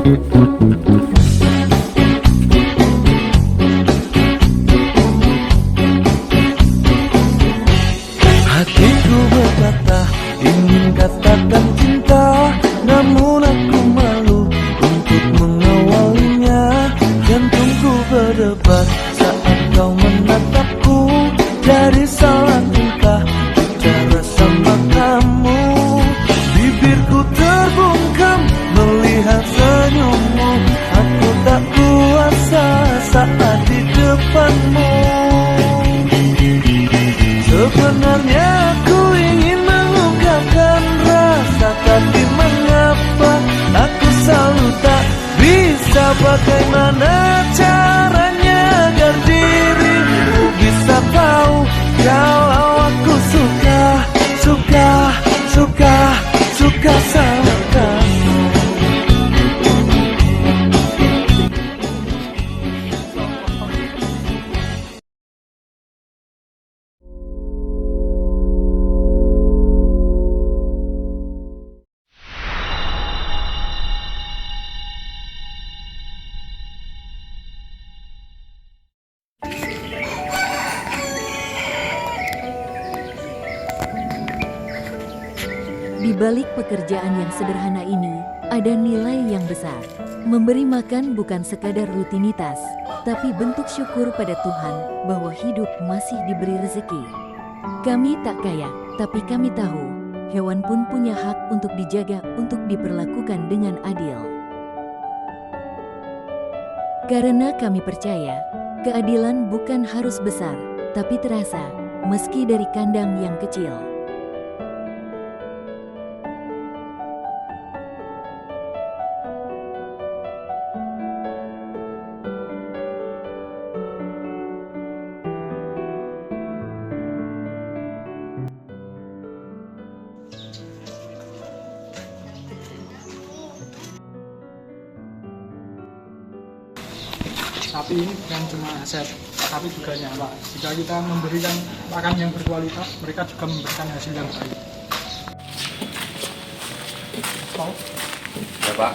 Hatiku berkata ingin katakan cinta, namun aku malu untuk mengawalinya. Jantungku berdebar saat kau menatapku, dari salah tingkah bicara sama kamu. Bibirku terbungkam melihat senyummu, aku tak kuasa saat di depanmu. Sebenarnya aku ingin mengungkapkan rasa, tapi mengapa aku selalu tak bisa. Bagaimana caranya agar dirimu bisa tahu kalau aku suka sama kamu. Di balik pekerjaan yang sederhana ini, ada nilai yang besar. Memberi makan bukan sekadar rutinitas, tapi bentuk syukur pada Tuhan bahwa hidup masih diberi rezeki. Kami tak kaya, tapi kami tahu, hewan pun punya hak untuk dijaga, untuk diperlakukan dengan adil. Karena kami percaya, keadilan bukan harus besar, tapi terasa, meski dari kandang yang kecil. Sapi ini bukan cuma aset, tapi juga nyawa. Jika kita memberikan pakan yang berkualitas, mereka juga memberikan hasil yang baik. Mau? Ya Pak.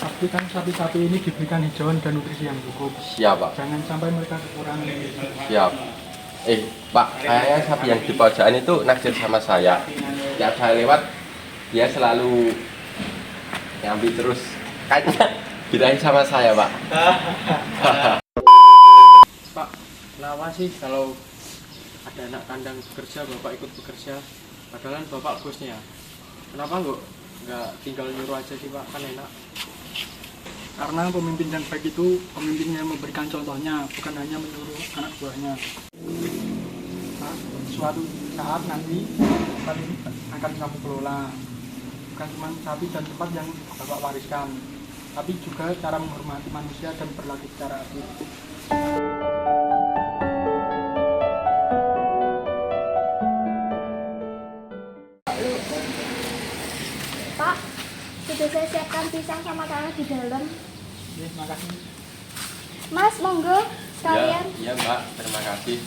Tapi kan sapi-sapi ini diberikan hijauan dan nutrisi yang cukup. Siap Pak. Jangan sampai mereka kekurangan. Siap. Pak, kayaknya sapi yang di pojokan itu naksir sama saya. Tiap saya lewat, dia selalu nyambi terus. Kayaknya birahi sama saya Pak. Pak, kenapa sih kalau ada anak kandang bekerja, Bapak ikut bekerja? Padahal Bapak bosnya. Kenapa nggak tinggal nyuruh aja sih Pak, kan enak. Karena pemimpin yang baik itu pemimpin yang memberikan contohnya, bukan hanya menyuruh anak buahnya. Nah, suatu saat nanti tempat ini akan kamu kelola. Bukan cuma sapi dan tempat yang Bapak wariskan, tapi juga cara menghormati manusia dan berlaku secara adil. Pak, sudah saya siapkan pisang sama talas di dalam. Oke, makasih. Mas, monggo sekalian. Iya Mbak, terima kasih.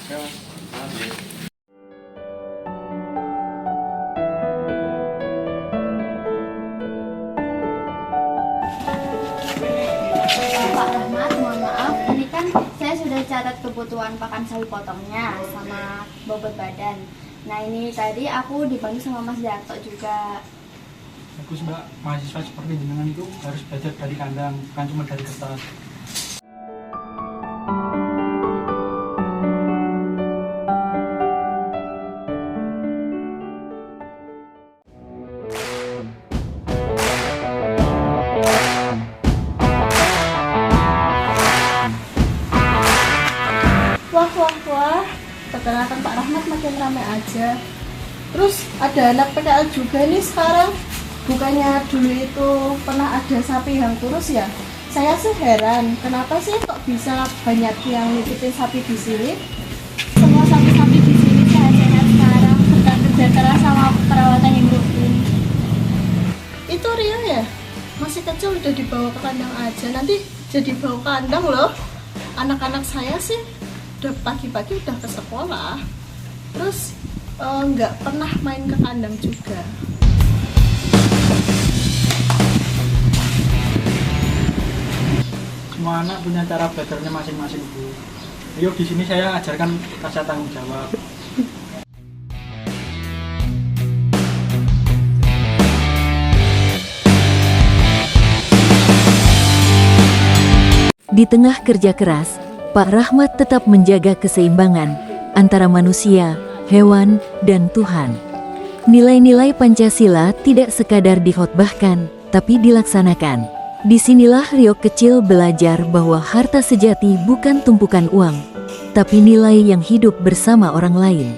Pak Rahmat, mohon maaf, ini kan saya sudah catat kebutuhan pakan sapi potongnya sama bobot badan. Nah ini tadi aku dibantu sama Mas Darto juga. Bagus Mbak, mahasiswa seperti jenengan itu harus belajar dari kandang, bukan cuma dari kertas. Wah, perkenalkan Pak Rahmat makin ramai aja. Terus ada anak PKL juga nih sekarang. Bukannya dulu itu pernah ada sapi yang kurus ya? Saya sih heran, kenapa sih kok bisa banyak yang nitipin sapi di sini? Semua sapi-sapi di sini sehat-sehat sekarang, berkat kerja keras sama perawatan yang rutin. Itu Rio ya? Masih kecil udah dibawa ke kandang aja, nanti jadi bawa kandang loh. Anak-anak saya sih udah pagi-pagi udah ke sekolah, terus nggak pernah main ke kandang juga. semua anak punya cara belajarnya masing-masing, Bu. Rio di sini saya ajarkan rasa tanggung jawab. Di tengah kerja keras, Pak Rahmat tetap menjaga keseimbangan antara manusia, hewan, dan Tuhan. Nilai-nilai Pancasila tidak sekadar dikhotbahkan, tapi dilaksanakan. Disinilah Rio kecil belajar bahwa harta sejati bukan tumpukan uang, tapi nilai yang hidup bersama orang lain.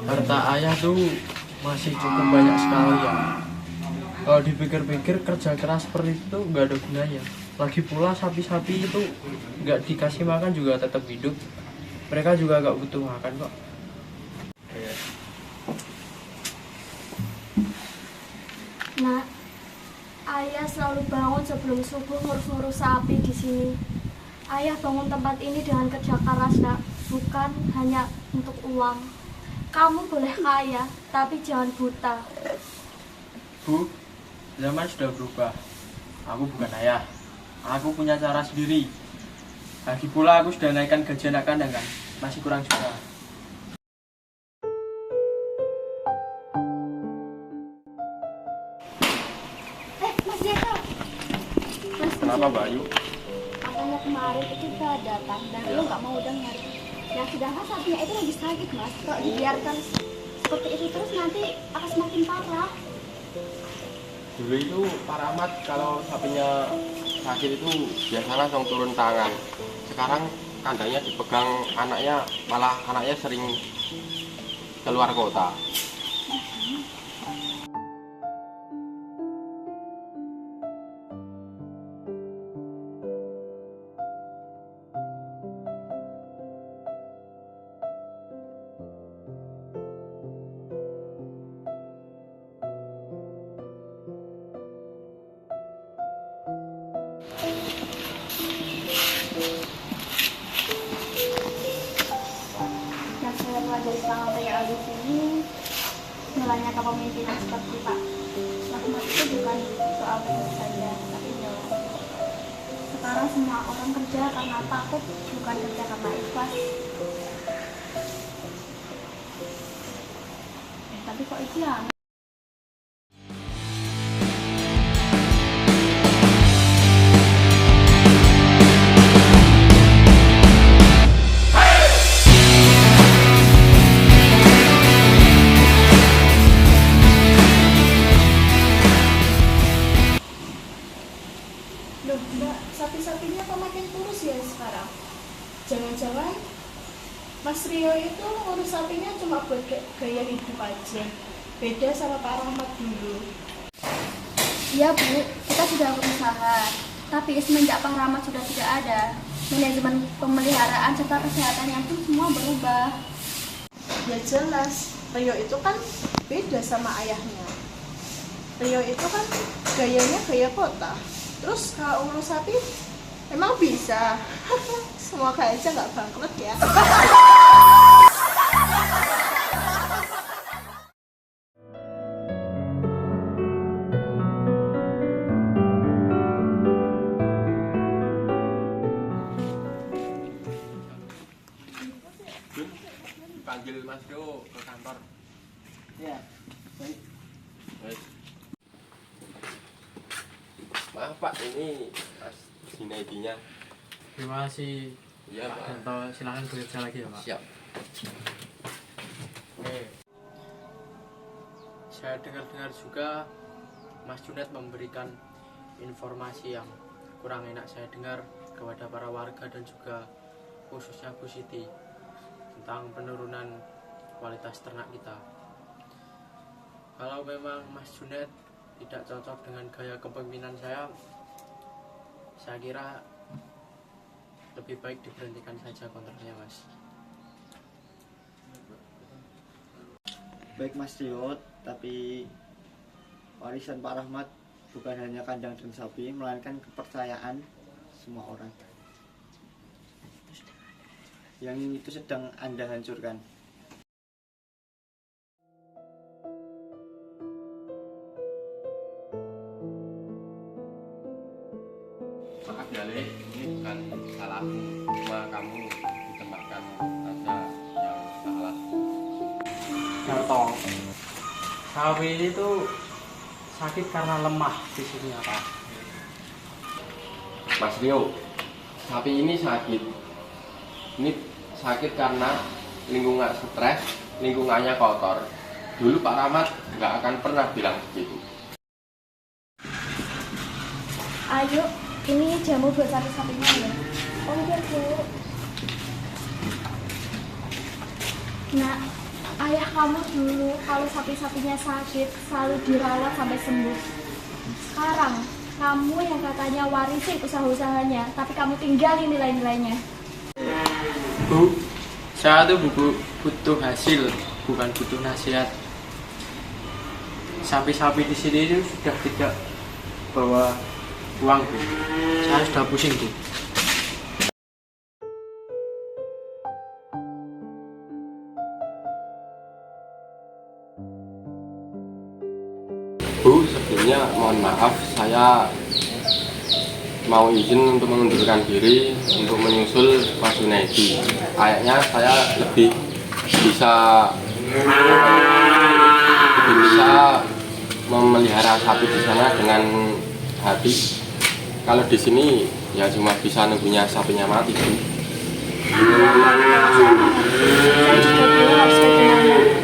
Harta ayah tuh masih cukup banyak sekali ya. Kalau dipikir-pikir kerja keras seperti itu nggak ada gunanya. Lagi pula sapi-sapi itu nggak dikasih makan juga tetap hidup. Mereka juga nggak butuh makan kok. Nah, ayah selalu bangun sebelum subuh ngurus-ngurus sapi di sini. Ayah bangun tempat ini dengan kerja keras, nak, bukan hanya untuk uang. Kamu boleh kaya, tapi jangan buta. Bu, zaman sudah berubah. Aku bukan ayah. Aku punya cara sendiri. Lagi pula aku sudah naikkan gaji anak kandang kan. Masih kurang juga. Mas Jeko. Mas, Kenapa Bayu? katanya kemarin itu kita datang dan lu nggak mau dengar. Ya sedangkan sapinya itu lagi sakit, Mas. Kalau dibiarkan seperti itu terus nanti akan semakin parah. Dulu itu Pak Rahmat kalau sapinya sakit itu biasanya langsung turun tangan. Sekarang kandangnya dipegang anaknya, malah anaknya sering keluar kota. Yang saya pelajari selama PKL di sini, nilainya kepemimpinan seperti Pak Rahmat itu bukan soal teknik saja, tapi nilai. Sekarang semua orang kerja karena takut, bukan kerja karena ikhlas. Tapi kok itu ya? Loh, Mbak, sapi-sapinya kok makin kurus ya sekarang? Jangan-jangan Mas Rio itu ngurus sapinya cuma buat gaya hidup aja. Beda sama Pak Rahmat dulu. Iya Bu, kita sudah berusaha. Tapi semenjak Pak Rahmat sudah tidak ada, manajemen pemeliharaan serta kesehatannya pun semua berubah. Ya jelas, Rio itu kan beda sama ayahnya. Rio itu kan gayanya gaya kota. Terus kalau ngurus sapi, emang bisa. Semoga aja nggak bangkrut ya. Panggil Mas Rio ke kantor. Maaf Pak, ini Mas Junaidinya. Terima kasih Iya Pak Pak. Danto, silakan bekerja lagi ya Pak. Siap. Oke. Saya dengar-dengar juga Mas Junet memberikan informasi yang kurang enak saya dengar kepada para warga dan juga khususnya Bu Siti tentang penurunan kualitas ternak kita. Kalau memang Mas Junet tidak cocok dengan gaya kepemimpinan saya kira lebih baik diberhentikan saja kontraknya Mas. Baik Mas Riot, tapi warisan Pak Rahmat bukan hanya kandang dan sapi, melainkan kepercayaan semua orang yang itu sedang Anda hancurkan. Maaf ya Le, ini bukan salahmu, cuma kamu ditempatkan saja yang salah. Darto, sapi itu sakit karena lemah fisiknya Pak. Mas Rio, sapi ini sakit. Ini sakit karena lingkungan stres, lingkungannya kotor. Dulu Pak Rahmat nggak akan pernah bilang begitu. Ayo, ini jamu buat sapi-sapinya ya. Oh iya Bu. Nah, ayah kamu dulu kalau sapi-sapinya sakit selalu dirawat sampai sembuh. Sekarang kamu yang katanya warisin usaha-usahanya, tapi kamu tinggalin nilai-nilainya. Bu, saya tuh butuh hasil, bukan butuh nasihat. Sapi-sapi di sini itu sudah tidak bawa uang Bu. Saya sudah pusing Bu. Bu, sebelumnya mohon maaf, saya mau izin untuk mengundurkan diri untuk menyusul Mas Junaidi. Kayaknya saya lebih bisa memelihara sapi di sana dengan hati. Kalau di sini ya cuma bisa nunggunya sapinya mati. Bu. Saya juga dulu harus bagaimana.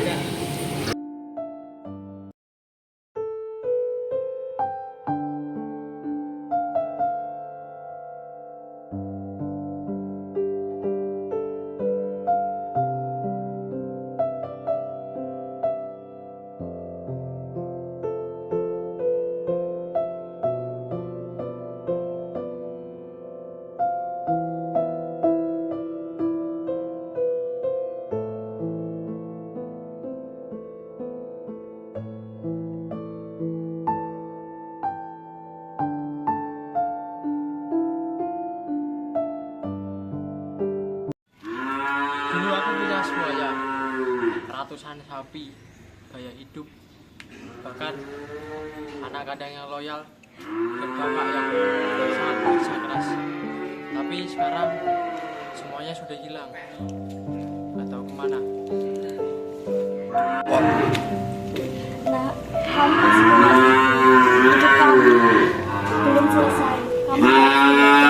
Dulu aku punya semuanya, ratusan sapi, gaya hidup, bahkan anak kandang yang loyal dan bapak yang sangat bekerja keras. Tapi sekarang semuanya sudah hilang. Nggak tahu kemana. Nah, kamu masih punya hidup kamu belum selesai. Kamu harus belajar.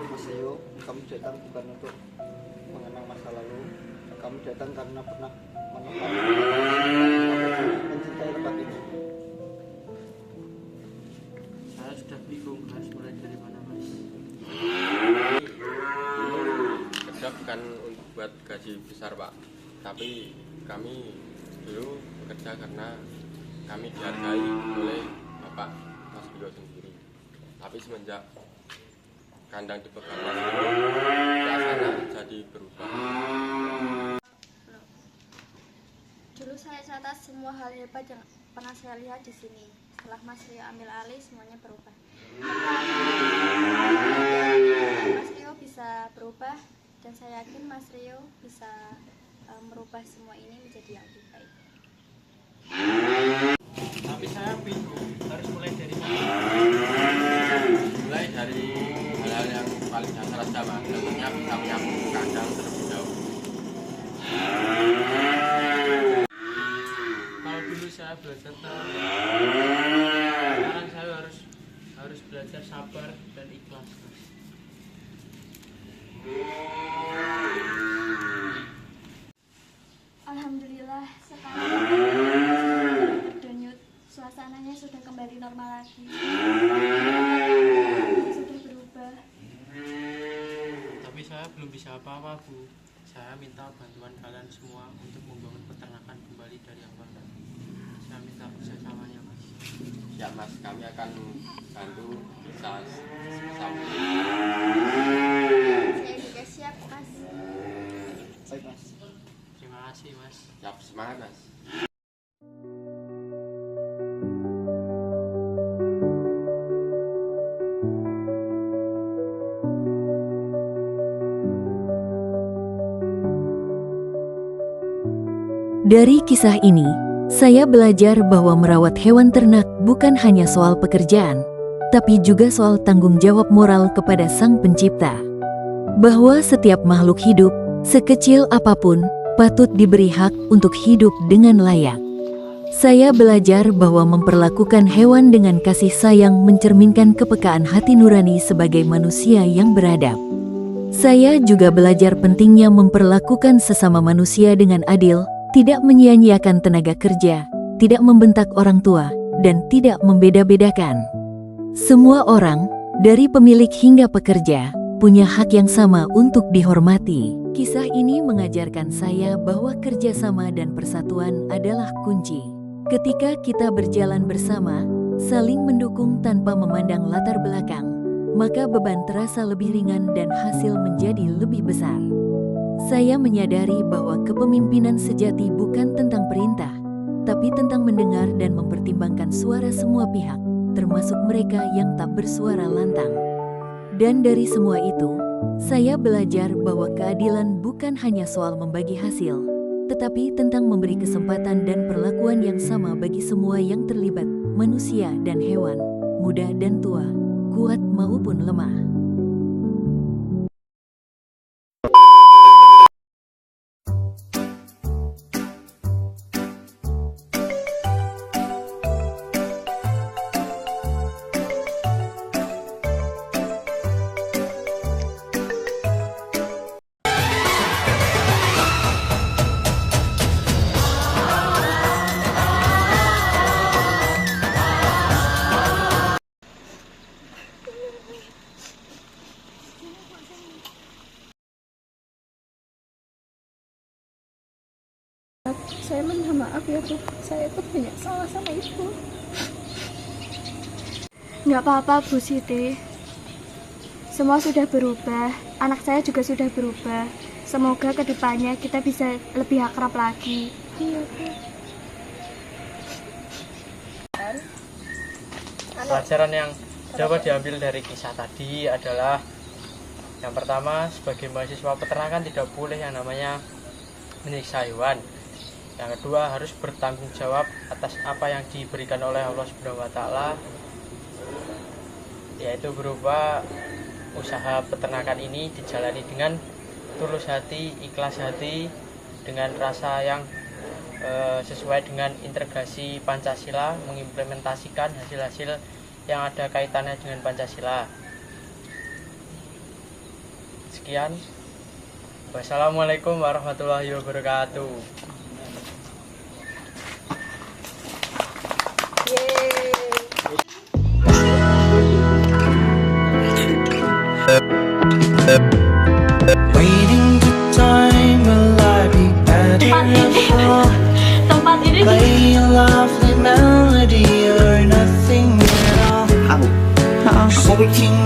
Mas Rio, kamu datang bukan untuk mengenang masa lalu. Kamu datang karena pernah mencintai tempat ini. Saya sudah bingung harus mulai dari mana Mas. Kerja bukan untuk buat gaji besar Pak, tapi kami dulu bekerja karena kami dihargai oleh Bapak Mas Rio sendiri. Tapi semenjak kandang dipegang Mas Rio, suasana jadi berubah. Dulu saya catat semua hal hebat yang pernah saya lihat di sini. Setelah Mas Rio ambil alih, semuanya berubah. Mas Rio bisa merubah semua ini menjadi yang lebih baik. Tapi saya bingung harus mulai dari mana. Mulai dari hal-hal yang paling dasar saja mas, tentunya bisa menyapu kandang terlebih dahulu. Kalau dulu saya belajar sekarang saya harus belajar sabar dan ikhlas, Mas. Alhamdulillah sekarang berdenyut, suasananya sudah kembali normal lagi. Sudah berubah. Tapi saya belum bisa apa-apa, Bu. Saya minta bantuan kalian semua untuk membangun peternakan kembali dari awal. Saya minta kerjasamanya, Mas. Siap mas, kami akan bantu bisa sampai. Saya juga siap, Mas. Baik mas. Terima kasih, Mas. Siap, semangat mas. Dari kisah ini, saya belajar bahwa merawat hewan ternak bukan hanya soal pekerjaan, tapi juga soal tanggung jawab moral kepada Sang Pencipta. Bahwa setiap makhluk hidup, sekecil apapun, patut diberi hak untuk hidup dengan layak. Saya belajar bahwa memperlakukan hewan dengan kasih sayang mencerminkan kepekaan hati nurani sebagai manusia yang beradab. Saya juga belajar pentingnya memperlakukan sesama manusia dengan adil, tidak menyia-nyiakan tenaga kerja, tidak membentak orang tua, dan tidak membeda-bedakan. Semua orang, dari pemilik hingga pekerja, punya hak yang sama untuk dihormati. Kisah ini mengajarkan saya bahwa kerjasama dan persatuan adalah kunci. Ketika kita berjalan bersama, saling mendukung tanpa memandang latar belakang, maka beban terasa lebih ringan dan hasil menjadi lebih besar. Saya menyadari bahwa kepemimpinan sejati bukan tentang perintah, tapi tentang mendengar dan mempertimbangkan suara semua pihak, termasuk mereka yang tak bersuara lantang. Dan dari semua itu, saya belajar bahwa keadilan bukan hanya soal membagi hasil, tetapi tentang memberi kesempatan dan perlakuan yang sama bagi semua yang terlibat, manusia dan hewan, muda dan tua, kuat maupun lemah. Saya minta maaf ya Bu, saya itu banyak salah sama Ibu. Nggak apa-apa, Bu Siti. Semua sudah berubah, anak saya juga sudah berubah. Semoga kedepannya kita bisa lebih akrab lagi. Iya Bu. Pelajaran yang dapat diambil dari kisah tadi adalah yang pertama, sebagai mahasiswa peternakan tidak boleh yang namanya menyiksa hewan. Yang kedua, harus bertanggung jawab atas apa yang diberikan oleh Allah Subhanahu wa Ta'ala, yaitu berupa usaha peternakan ini dijalani dengan tulus hati, ikhlas hati, dengan rasa yang sesuai dengan integrasi Pancasila, mengimplementasikan hasil-hasil yang ada kaitannya dengan Pancasila. Sekian. Wassalamualaikum warahmatullahi wabarakatuh. Waiting for time, will I be better off? Play a lovely melody or nothing at all. So we can